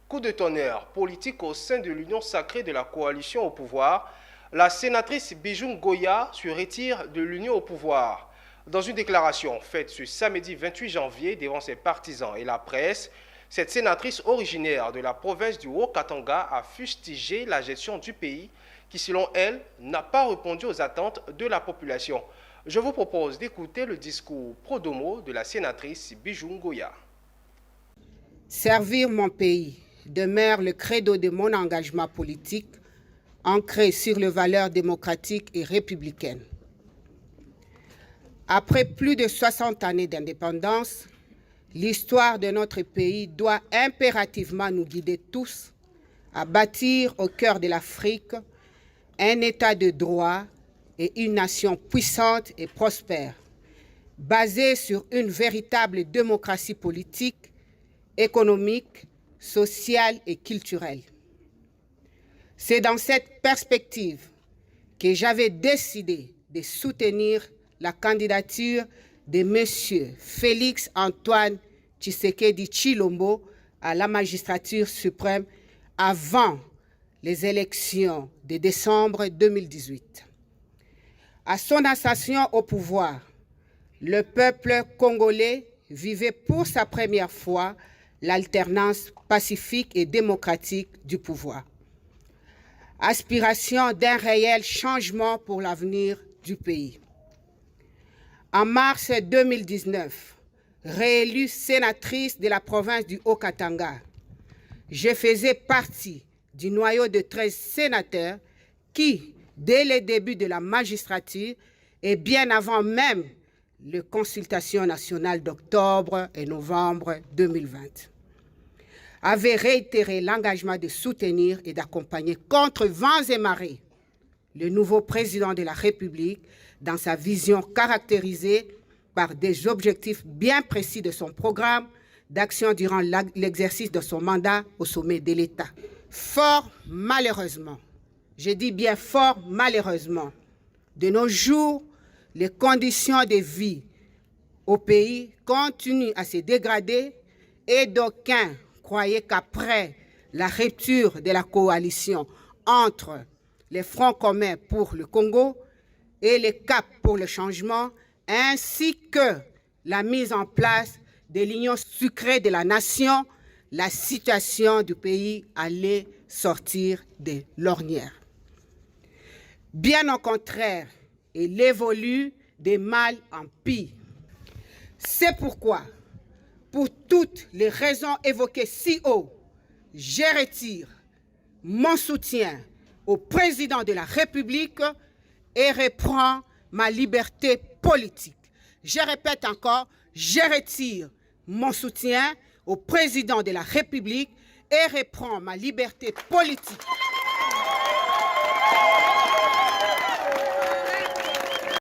Coup de tonnerre politique au sein de l'union sacrée de la coalition au pouvoir. La sénatrice Bijou Ngoya se retire de l'union au pouvoir. Dans une déclaration faite ce samedi 28 janvier devant ses partisans et la presse, cette sénatrice originaire de la province du Haut-Katanga a fustigé la gestion du pays qui, selon elle, n'a pas répondu aux attentes de la population. Je vous propose d'écouter le discours pro-domo de la sénatrice Bijou Ngoya. Servir mon pays demeure le credo de mon engagement politique, ancré sur les valeurs démocratiques et républicaines. Après plus de 60 années d'indépendance, l'histoire de notre pays doit impérativement nous guider tous à bâtir au cœur de l'Afrique un État de droit et une nation puissante et prospère, basée sur une véritable démocratie politique, économique, sociale et culturelle. C'est dans cette perspective que j'avais décidé de soutenir la candidature de M. Félix Antoine Tshisekedi Tshilombo à la magistrature suprême avant les élections de décembre 2018. À son ascension au pouvoir, le peuple congolais vivait pour sa première fois l'alternance pacifique et démocratique du pouvoir. Aspiration d'un réel changement pour l'avenir du pays. En mars 2019, réélue sénatrice de la province du Haut-Katanga, je faisais partie du noyau de 13 sénateurs qui, dès le début de la magistrature et bien avant même les consultations nationales d'octobre et novembre 2020, avaient réitéré l'engagement de soutenir et d'accompagner contre vents et marées le nouveau président de la République dans sa vision caractérisée par des objectifs bien précis de son programme d'action durant l'exercice de son mandat au sommet de l'État. Fort malheureusement, je dis bien fort malheureusement, de nos jours, les conditions de vie au pays continuent à se dégrader et d'aucuns croyaient qu'après la rupture de la coalition entre les Fronts communs pour le Congo et les CAP pour le changement, ainsi que la mise en place de l'Union sucrée de la nation, la situation du pays allait sortir de l'ornière. Bien au contraire, il évolue de mal en pire. C'est pourquoi, pour toutes les raisons évoquées si haut, je retire mon soutien au président de la République et reprends ma liberté politique. Je répète encore, je retire mon soutien au président de la République et reprends ma liberté politique.